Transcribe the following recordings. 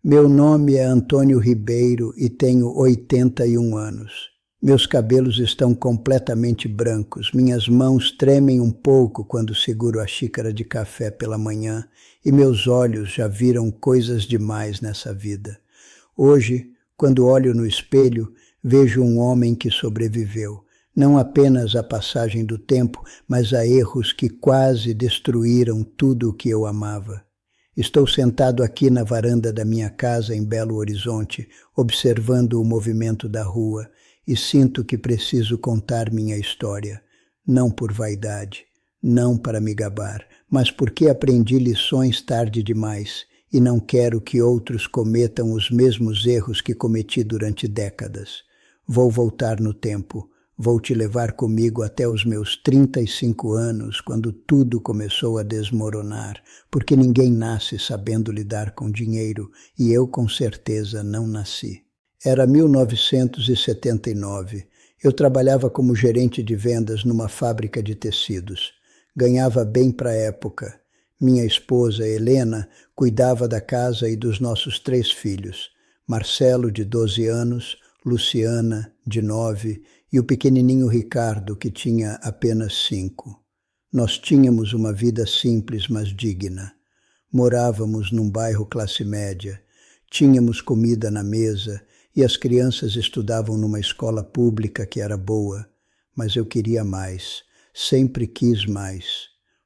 Meu nome é Antônio Ribeiro e tenho 81 anos. Meus cabelos estão completamente brancos, minhas mãos tremem um pouco quando seguro a xícara de café pela manhã e meus olhos já viram coisas demais nessa vida. Hoje, quando olho no espelho, vejo um homem que sobreviveu, não apenas à passagem do tempo, mas a erros que quase destruíram tudo o que eu amava. Estou sentado aqui na varanda da minha casa em Belo Horizonte, observando o movimento da rua, e sinto que preciso contar minha história, não por vaidade, não para me gabar, mas porque aprendi lições tarde demais e não quero que outros cometam os mesmos erros que cometi durante décadas. Vou voltar no tempo. Vou te levar comigo até os meus 35 anos, quando tudo começou a desmoronar, porque ninguém nasce sabendo lidar com dinheiro, e eu com certeza não nasci. Era 1979. Eu trabalhava como gerente de vendas numa fábrica de tecidos. Ganhava bem para a época. Minha esposa, Helena, cuidava da casa e dos nossos 3 filhos. Marcelo, de 12 anos, Luciana, de 9, e o pequenininho Ricardo, que tinha apenas 5. Nós tínhamos uma vida simples, mas digna. Morávamos num bairro classe média, tínhamos comida na mesa e as crianças estudavam numa escola pública que era boa, mas eu queria mais, sempre quis mais.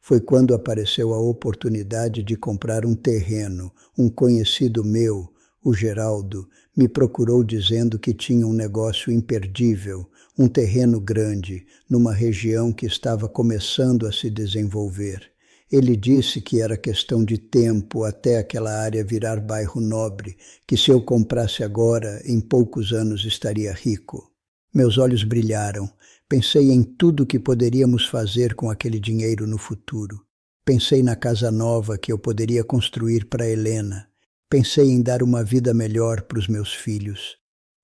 Foi quando apareceu a oportunidade de comprar um terreno. Um conhecido meu, o Geraldo, me procurou dizendo que tinha um negócio imperdível, um terreno grande, numa região que estava começando a se desenvolver. Ele disse que era questão de tempo até aquela área virar bairro nobre, que se eu comprasse agora, em poucos anos estaria rico. Meus olhos brilharam. Pensei em tudo que poderíamos fazer com aquele dinheiro no futuro. Pensei na casa nova que eu poderia construir para Helena. Pensei em dar uma vida melhor para os meus filhos.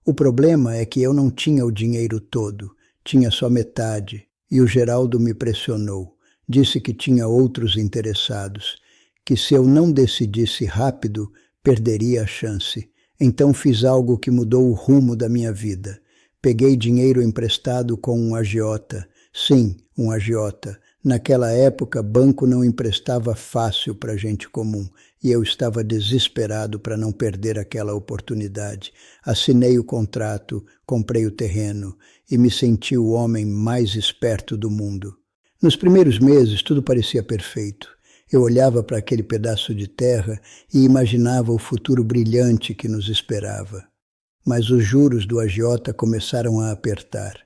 O problema é que eu não tinha o dinheiro todo, tinha só metade, e o Geraldo me pressionou. Disse que tinha outros interessados, que se eu não decidisse rápido, perderia a chance. Então fiz algo que mudou o rumo da minha vida. Peguei dinheiro emprestado com um agiota. Sim, um agiota. Naquela época, banco não emprestava fácil para gente comum, e eu estava desesperado para não perder aquela oportunidade. Assinei o contrato, comprei o terreno e me senti o homem mais esperto do mundo. Nos primeiros meses, tudo parecia perfeito. Eu olhava para aquele pedaço de terra e imaginava o futuro brilhante que nos esperava. Mas os juros do agiota começaram a apertar.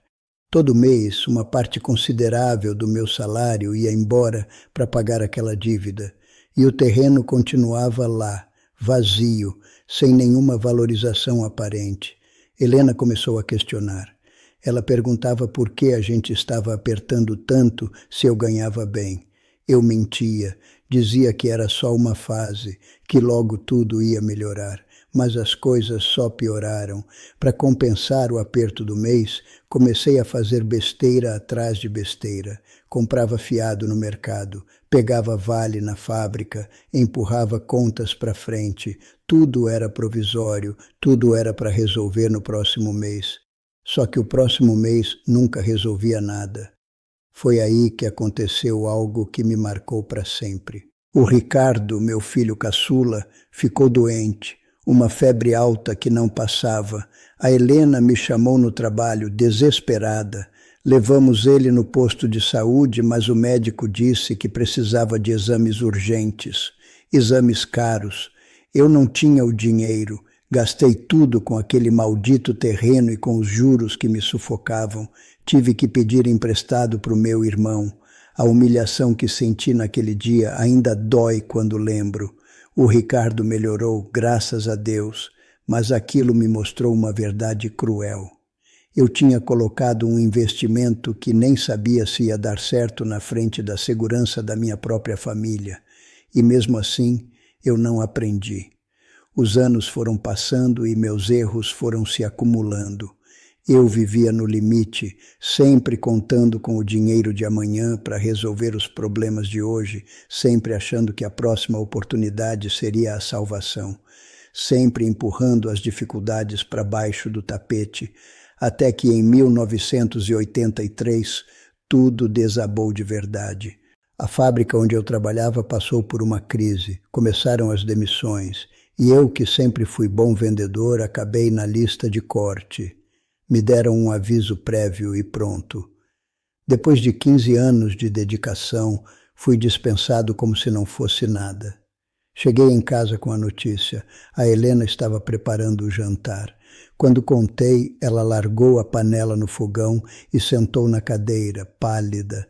Todo mês, uma parte considerável do meu salário ia embora para pagar aquela dívida, e o terreno continuava lá, vazio, sem nenhuma valorização aparente. Helena começou a questionar. Ela perguntava por que a gente estava apertando tanto se eu ganhava bem. Eu mentia, dizia que era só uma fase, que logo tudo ia melhorar. Mas as coisas só pioraram. Para compensar o aperto do mês, comecei a fazer besteira atrás de besteira. Comprava fiado no mercado, pegava vale na fábrica, empurrava contas para frente. Tudo era provisório, tudo era para resolver no próximo mês. Só que o próximo mês nunca resolvia nada. Foi aí que aconteceu algo que me marcou para sempre. O Ricardo, meu filho caçula, ficou doente. Uma febre alta que não passava. A Helena me chamou no trabalho, desesperada. Levamos ele no posto de saúde, mas o médico disse que precisava de exames urgentes, exames caros. Eu não tinha o dinheiro, gastei tudo com aquele maldito terreno e com os juros que me sufocavam. Tive que pedir emprestado para o meu irmão. A humilhação que senti naquele dia ainda dói quando lembro. O Ricardo melhorou, graças a Deus, mas aquilo me mostrou uma verdade cruel. Eu tinha colocado um investimento que nem sabia se ia dar certo na frente da segurança da minha própria família, e mesmo assim eu não aprendi. Os anos foram passando e meus erros foram se acumulando. Eu vivia no limite, sempre contando com o dinheiro de amanhã para resolver os problemas de hoje, sempre achando que a próxima oportunidade seria a salvação. sempre empurrando as dificuldades para baixo do tapete, até que em 1983 tudo desabou de verdade. A fábrica onde eu trabalhava passou por uma crise, começaram as demissões, e eu, que sempre fui bom vendedor, acabei na lista de corte. Me deram um aviso prévio e pronto. Depois de 15 anos de dedicação, fui dispensado como se não fosse nada. Cheguei em casa com a notícia. A Helena estava preparando o jantar. Quando contei, ela largou a panela no fogão e sentou na cadeira, pálida.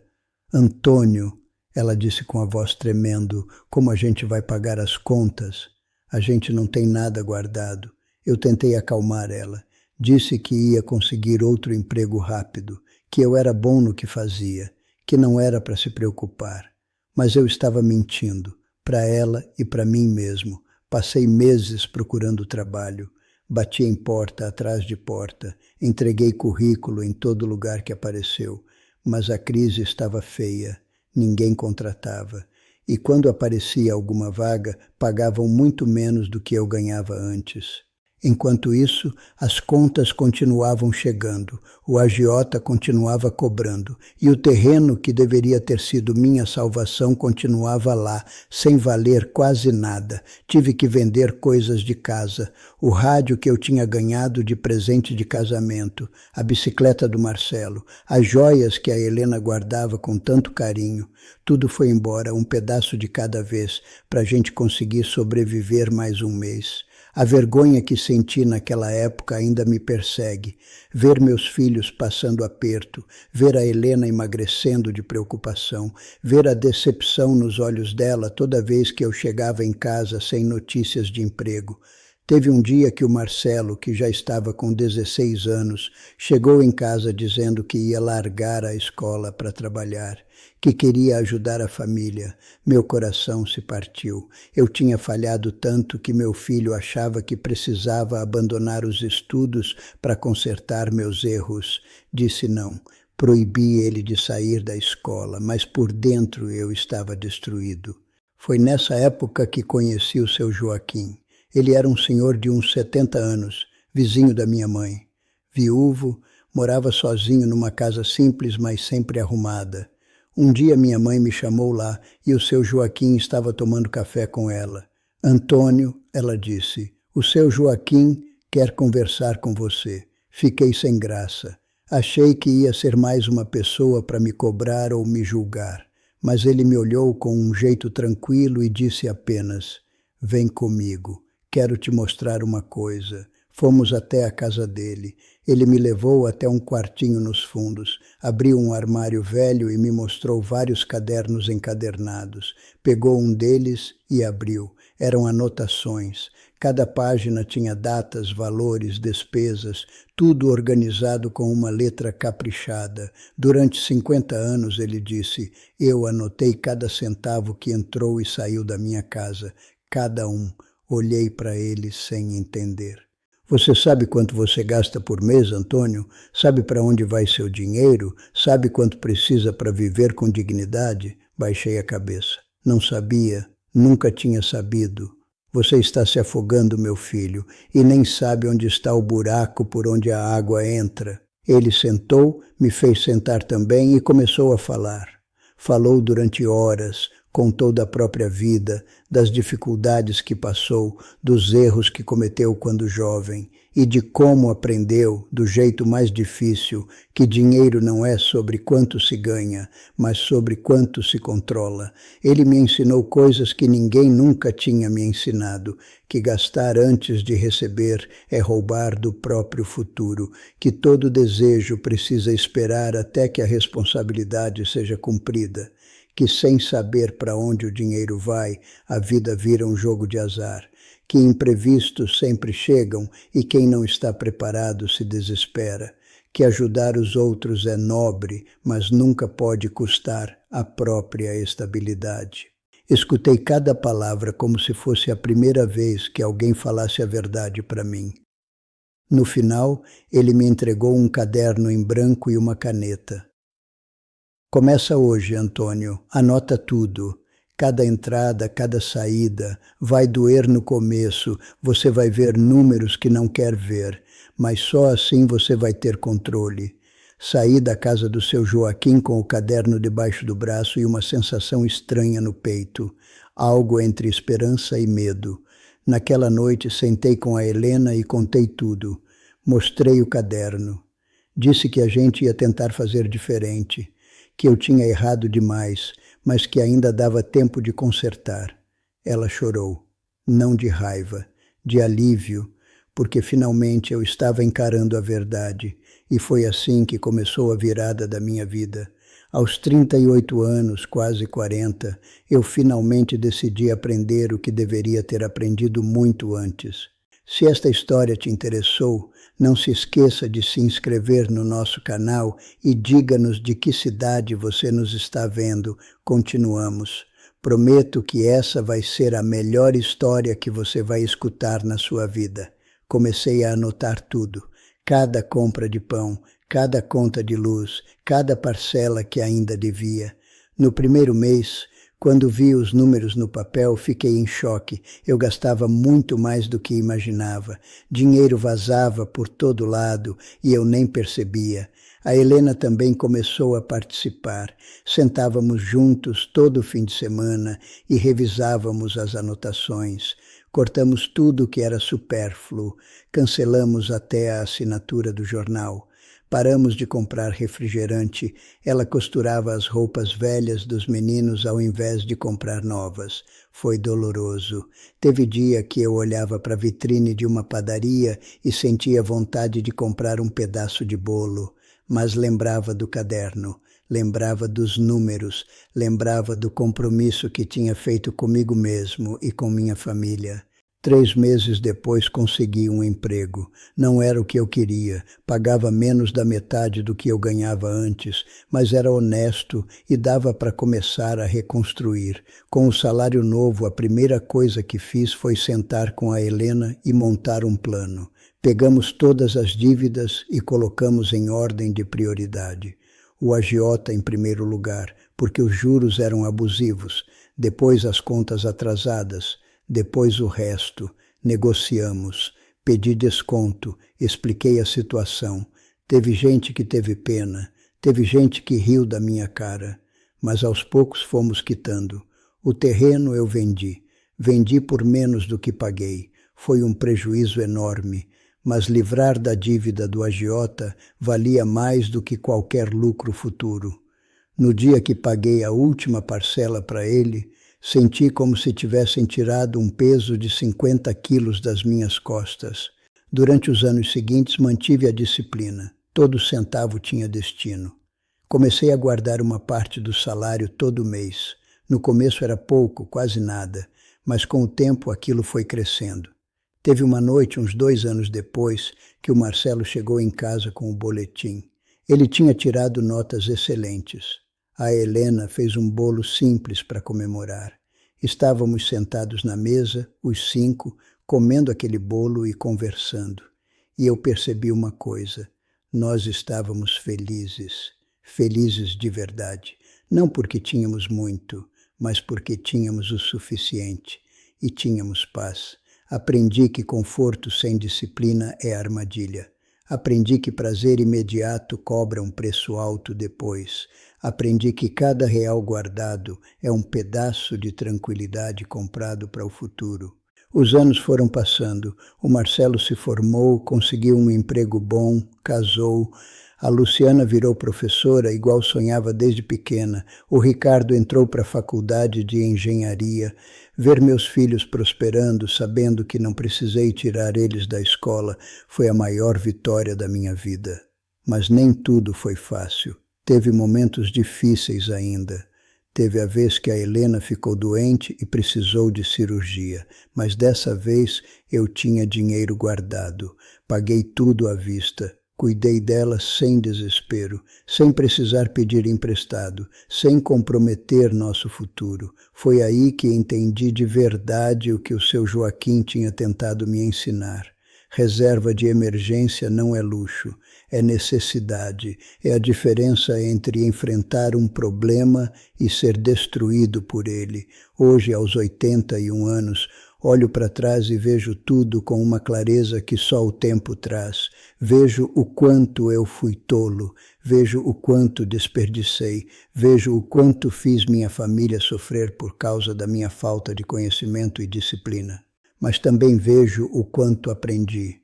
Antônio, ela disse com a voz tremendo, como a gente vai pagar as contas? A gente não tem nada guardado. Eu tentei acalmar ela. Disse que ia conseguir outro emprego rápido, que eu era bom no que fazia, que não era para se preocupar. Mas eu estava mentindo, para ela e para mim mesmo. Passei meses procurando trabalho. Bati em porta atrás de porta, entreguei currículo em todo lugar que apareceu, mas a crise estava feia, ninguém contratava. E quando aparecia alguma vaga, pagavam muito menos do que eu ganhava antes. Enquanto isso, as contas continuavam chegando, o agiota continuava cobrando, e o terreno que deveria ter sido minha salvação continuava lá, sem valer quase nada. Tive que vender coisas de casa, o rádio que eu tinha ganhado de presente de casamento, a bicicleta do Marcelo, as joias que a Helena guardava com tanto carinho. Tudo foi embora, um pedaço de cada vez, para a gente conseguir sobreviver mais um mês. A vergonha que senti naquela época ainda me persegue. Ver meus filhos passando aperto, ver a Helena emagrecendo de preocupação, ver a decepção nos olhos dela toda vez que eu chegava em casa sem notícias de emprego. Teve um dia que o Marcelo, que já estava com 16 anos, chegou em casa dizendo que ia largar a escola para trabalhar, que queria ajudar a família. Meu coração se partiu. Eu tinha falhado tanto que meu filho achava que precisava abandonar os estudos para consertar meus erros. Disse não. Proibi ele de sair da escola, mas por dentro eu estava destruído. Foi nessa época que conheci o seu Joaquim. Ele era um senhor de uns 70 anos, vizinho da minha mãe. Viúvo, morava sozinho numa casa simples, mas sempre arrumada. Um dia minha mãe me chamou lá e o seu Joaquim estava tomando café com ela. Antônio, ela disse, o seu Joaquim quer conversar com você. Fiquei sem graça. Achei que ia ser mais uma pessoa para me cobrar ou me julgar. Mas ele me olhou com um jeito tranquilo e disse apenas, vem comigo. Quero te mostrar uma coisa. Fomos até a casa dele. Ele me levou até um quartinho nos fundos, abriu um armário velho e me mostrou vários cadernos encadernados. Pegou um deles e abriu. Eram anotações. Cada página tinha datas, valores, despesas, tudo organizado com uma letra caprichada. Durante 50 anos, ele disse, eu anotei cada centavo que entrou e saiu da minha casa, cada um. Olhei para ele sem entender. Você sabe quanto você gasta por mês, Antônio? Sabe para onde vai seu dinheiro? Sabe quanto precisa para viver com dignidade? Baixei a cabeça. Não sabia, nunca tinha sabido. Você está se afogando, meu filho, e nem sabe onde está o buraco por onde a água entra. Ele sentou, me fez sentar também e começou a falar. Falou durante horas, contou da própria vida, das dificuldades que passou, dos erros que cometeu quando jovem e de como aprendeu, do jeito mais difícil, que dinheiro não é sobre quanto se ganha, mas sobre quanto se controla. Ele me ensinou coisas que ninguém nunca tinha me ensinado, que gastar antes de receber é roubar do próprio futuro, que todo desejo precisa esperar até que a responsabilidade seja cumprida, que sem saber para onde o dinheiro vai, a vida vira um jogo de azar, que imprevistos sempre chegam e quem não está preparado se desespera, que ajudar os outros é nobre, mas nunca pode custar a própria estabilidade. Escutei cada palavra como se fosse a primeira vez que alguém falasse a verdade para mim. No final, ele me entregou um caderno em branco e uma caneta. Começa hoje, Antônio. Anota tudo. Cada entrada, cada saída, vai doer no começo, você vai ver números que não quer ver, mas só assim você vai ter controle. Saí da casa do seu Joaquim com o caderno debaixo do braço e uma sensação estranha no peito, algo entre esperança e medo. Naquela noite sentei com a Helena e contei tudo. Mostrei o caderno. Disse que a gente ia tentar fazer diferente, que eu tinha errado demais, mas que ainda dava tempo de consertar. Ela chorou, não de raiva, de alívio, porque finalmente eu estava encarando a verdade, e foi assim que começou a virada da minha vida. Aos 38 anos, quase 40, eu finalmente decidi aprender o que deveria ter aprendido muito antes. Se esta história te interessou, não se esqueça de se inscrever no nosso canal e diga-nos de que cidade você nos está vendo. Continuamos. Prometo que essa vai ser a melhor história que você vai escutar na sua vida. Comecei a anotar tudo. Cada compra de pão, cada conta de luz, cada parcela que ainda devia. No primeiro mês, quando vi os números no papel, fiquei em choque. Eu gastava muito mais do que imaginava. Dinheiro vazava por todo lado e eu nem percebia. A Helena também começou a participar. Sentávamos juntos todo fim de semana e revisávamos as anotações. Cortamos tudo que era supérfluo. Cancelamos até a assinatura do jornal. Paramos de comprar refrigerante. Ela costurava as roupas velhas dos meninos ao invés de comprar novas. Foi doloroso. Teve dia que eu olhava para a vitrine de uma padaria e sentia vontade de comprar um pedaço de bolo. Mas lembrava do caderno, lembrava dos números, lembrava do compromisso que tinha feito comigo mesmo e com minha família. 3 meses depois consegui um emprego. Não era o que eu queria, pagava menos da metade do que eu ganhava antes, mas era honesto e dava para começar a reconstruir. Com o salário novo, a primeira coisa que fiz foi sentar com a Helena e montar um plano. Pegamos todas as dívidas e colocamos em ordem de prioridade. O agiota em primeiro lugar, porque os juros eram abusivos, depois as contas atrasadas, depois o resto. Negociamos, pedi desconto, expliquei a situação. Teve gente que teve pena, teve gente que riu da minha cara, mas aos poucos fomos quitando. O terreno eu vendi, vendi por menos do que paguei. Foi um prejuízo enorme, mas livrar da dívida do agiota valia mais do que qualquer lucro futuro. No dia que paguei a última parcela para ele, senti como se tivessem tirado um peso de 50 quilos das minhas costas. Durante os anos seguintes mantive a disciplina. Todo centavo tinha destino. Comecei a guardar uma parte do salário todo mês. No começo era pouco, quase nada, mas com o tempo aquilo foi crescendo. Teve uma noite, uns 2 anos depois, que o Marcelo chegou em casa com o boletim. Ele tinha tirado notas excelentes. A Helena fez um bolo simples para comemorar. Estávamos sentados na mesa, os 5, comendo aquele bolo e conversando. E eu percebi uma coisa. Nós estávamos felizes. Felizes de verdade. Não porque tínhamos muito, mas porque tínhamos o suficiente. E tínhamos paz. Aprendi que conforto sem disciplina é armadilha. Aprendi que prazer imediato cobra um preço alto depois. Aprendi que cada real guardado é um pedaço de tranquilidade comprado para o futuro. Os anos foram passando. O Marcelo se formou, conseguiu um emprego bom, casou. A Luciana virou professora, igual sonhava desde pequena. O Ricardo entrou para a faculdade de engenharia. Ver meus filhos prosperando, sabendo que não precisei tirar eles da escola, foi a maior vitória da minha vida. Mas nem tudo foi fácil. Teve momentos difíceis ainda. Teve a vez que a Helena ficou doente e precisou de cirurgia, mas dessa vez eu tinha dinheiro guardado. Paguei tudo à vista. Cuidei dela sem desespero, sem precisar pedir emprestado, sem comprometer nosso futuro. Foi aí que entendi de verdade o que o seu Joaquim tinha tentado me ensinar. Reserva de emergência não é luxo, é necessidade. É a diferença entre enfrentar um problema e ser destruído por ele. Hoje, aos 81 anos, olho para trás e vejo tudo com uma clareza que só o tempo traz. Vejo o quanto eu fui tolo, vejo o quanto desperdicei, vejo o quanto fiz minha família sofrer por causa da minha falta de conhecimento e disciplina. Mas também vejo o quanto aprendi.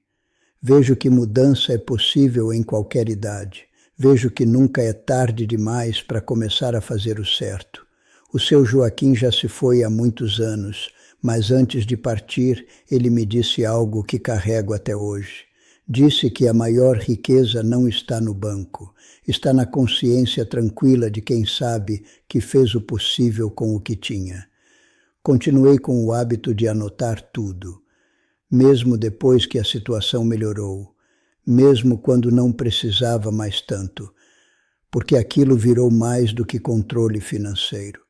Vejo que mudança é possível em qualquer idade. Vejo que nunca é tarde demais para começar a fazer o certo. O seu Joaquim já se foi há muitos anos, mas antes de partir, ele me disse algo que carrego até hoje. Disse que a maior riqueza não está no banco, está na consciência tranquila de quem sabe que fez o possível com o que tinha. Continuei com o hábito de anotar tudo, mesmo depois que a situação melhorou, mesmo quando não precisava mais tanto, porque aquilo virou mais do que controle financeiro.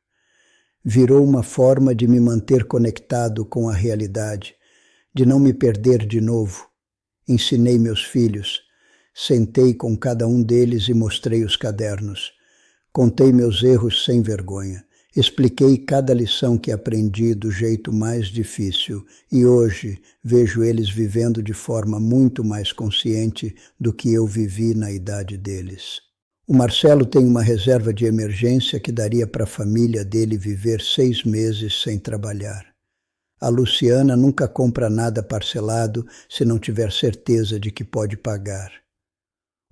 Virou uma forma de me manter conectado com a realidade, de não me perder de novo. Ensinei meus filhos, sentei com cada um deles e mostrei os cadernos. Contei meus erros sem vergonha. Expliquei cada lição que aprendi do jeito mais difícil e hoje vejo eles vivendo de forma muito mais consciente do que eu vivi na idade deles. O Marcelo tem uma reserva de emergência que daria para a família dele viver 6 meses sem trabalhar. A Luciana nunca compra nada parcelado se não tiver certeza de que pode pagar.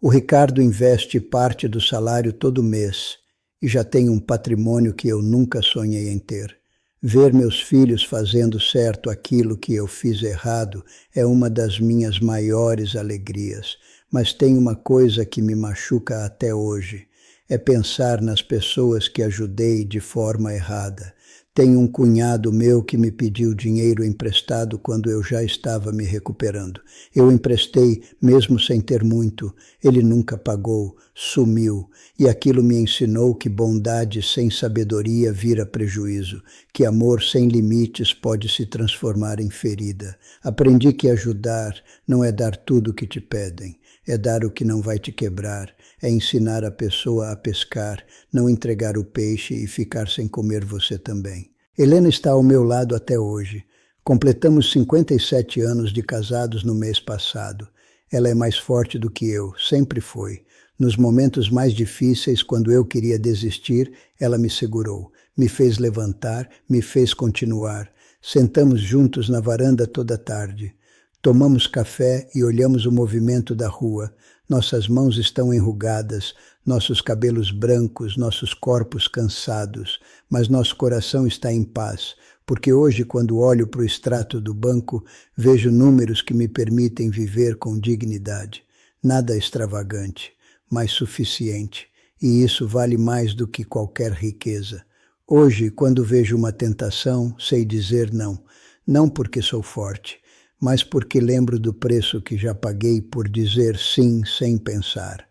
O Ricardo investe parte do salário todo mês e já tem um patrimônio que eu nunca sonhei em ter. Ver meus filhos fazendo certo aquilo que eu fiz errado é uma das minhas maiores alegrias. Mas tem uma coisa que me machuca até hoje, é pensar nas pessoas que ajudei de forma errada. Tem um cunhado meu que me pediu dinheiro emprestado quando eu já estava me recuperando. Eu emprestei, mesmo sem ter muito. Ele nunca pagou, sumiu. E aquilo me ensinou que bondade sem sabedoria vira prejuízo, que amor sem limites pode se transformar em ferida. Aprendi que ajudar não é dar tudo o que te pedem. É dar o que não vai te quebrar, é ensinar a pessoa a pescar, não entregar o peixe e ficar sem comer você também. Helena está ao meu lado até hoje. Completamos 57 anos de casados no mês passado. Ela é mais forte do que eu, sempre foi. Nos momentos mais difíceis, quando eu queria desistir, ela me segurou, me fez levantar, me fez continuar. Sentamos juntos na varanda toda tarde. Tomamos café e olhamos o movimento da rua. Nossas mãos estão enrugadas, nossos cabelos brancos, nossos corpos cansados, mas nosso coração está em paz, porque hoje, quando olho para o extrato do banco, vejo números que me permitem viver com dignidade. Nada extravagante, mas suficiente, e isso vale mais do que qualquer riqueza. Hoje, quando vejo uma tentação, sei dizer não. Não porque sou forte, mas porque lembro do preço que já paguei por dizer sim sem pensar.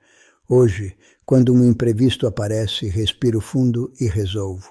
Hoje, quando um imprevisto aparece, respiro fundo e resolvo,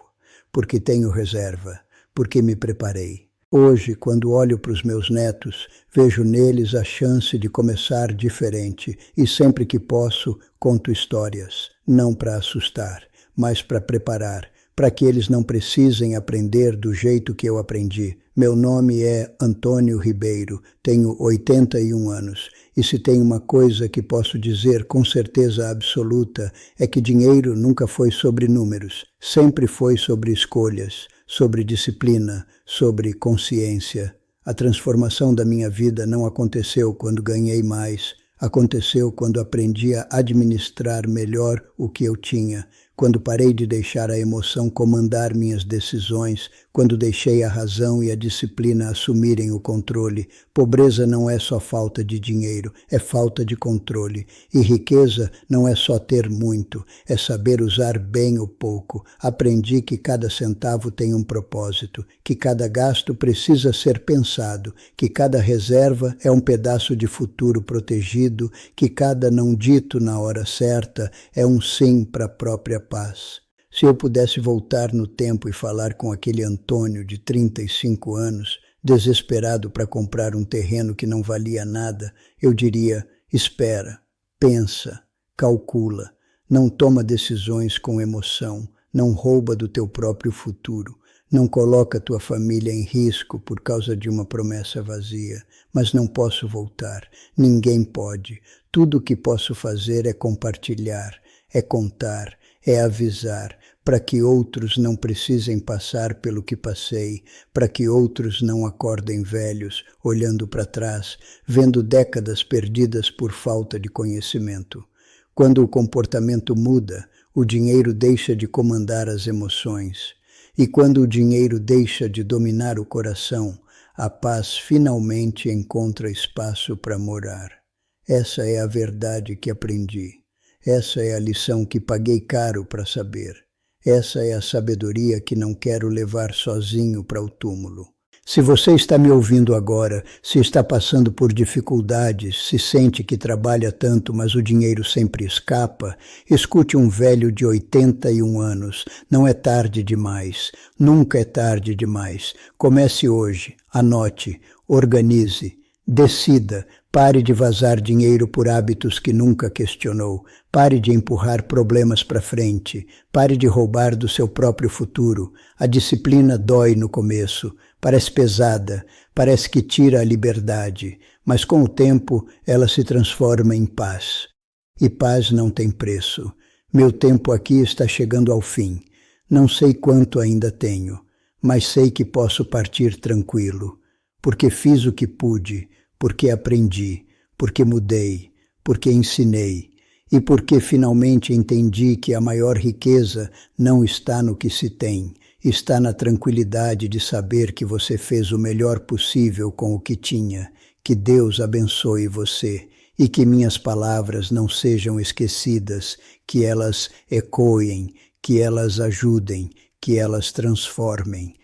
porque tenho reserva, porque me preparei. Hoje, quando olho para os meus netos, vejo neles a chance de começar diferente e sempre que posso, conto histórias, não para assustar, mas para preparar, para que eles não precisem aprender do jeito que eu aprendi. Meu nome é Antônio Ribeiro, tenho 81 anos, e se tem uma coisa que posso dizer com certeza absoluta é que dinheiro nunca foi sobre números, sempre foi sobre escolhas, sobre disciplina, sobre consciência. A transformação da minha vida não aconteceu quando ganhei mais, aconteceu quando aprendi a administrar melhor o que eu tinha, quando parei de deixar a emoção comandar minhas decisões, quando deixei a razão e a disciplina assumirem o controle. Pobreza não é só falta de dinheiro, é falta de controle. E riqueza não é só ter muito, é saber usar bem o pouco. Aprendi que cada centavo tem um propósito, que cada gasto precisa ser pensado, que cada reserva é um pedaço de futuro protegido, que cada não dito na hora certa é um sim para a própria paz. Se eu pudesse voltar no tempo e falar com aquele Antônio de 35 anos, desesperado para comprar um terreno que não valia nada, eu diria: espera, pensa, calcula, não toma decisões com emoção, não rouba do teu próprio futuro, não coloca tua família em risco por causa de uma promessa vazia. Mas não posso voltar, ninguém pode. Tudo o que posso fazer é compartilhar, é contar, é avisar, para que outros não precisem passar pelo que passei, para que outros não acordem velhos, olhando para trás, vendo décadas perdidas por falta de conhecimento. Quando o comportamento muda, o dinheiro deixa de comandar as emoções. E quando o dinheiro deixa de dominar o coração, a paz finalmente encontra espaço para morar. Essa é a verdade que aprendi. Essa é a lição que paguei caro para saber. Essa é a sabedoria que não quero levar sozinho para o túmulo. Se você está me ouvindo agora, se está passando por dificuldades, se sente que trabalha tanto, mas o dinheiro sempre escapa, escute um velho de 81 anos. Não é tarde demais. Nunca é tarde demais. Comece hoje. Anote. Organize. Decida. Pare de vazar dinheiro por hábitos que nunca questionou. Pare de empurrar problemas para frente. Pare de roubar do seu próprio futuro. A disciplina dói no começo. Parece pesada, parece que tira a liberdade, mas com o tempo ela se transforma em paz. E paz não tem preço. Meu tempo aqui está chegando ao fim. Não sei quanto ainda tenho, mas sei que posso partir tranquilo, porque fiz o que pude, porque aprendi, porque mudei, porque ensinei, e porque finalmente entendi que a maior riqueza não está no que se tem, está na tranquilidade de saber que você fez o melhor possível com o que tinha. Que Deus abençoe você e que minhas palavras não sejam esquecidas, que elas ecoem, que elas ajudem, que elas transformem.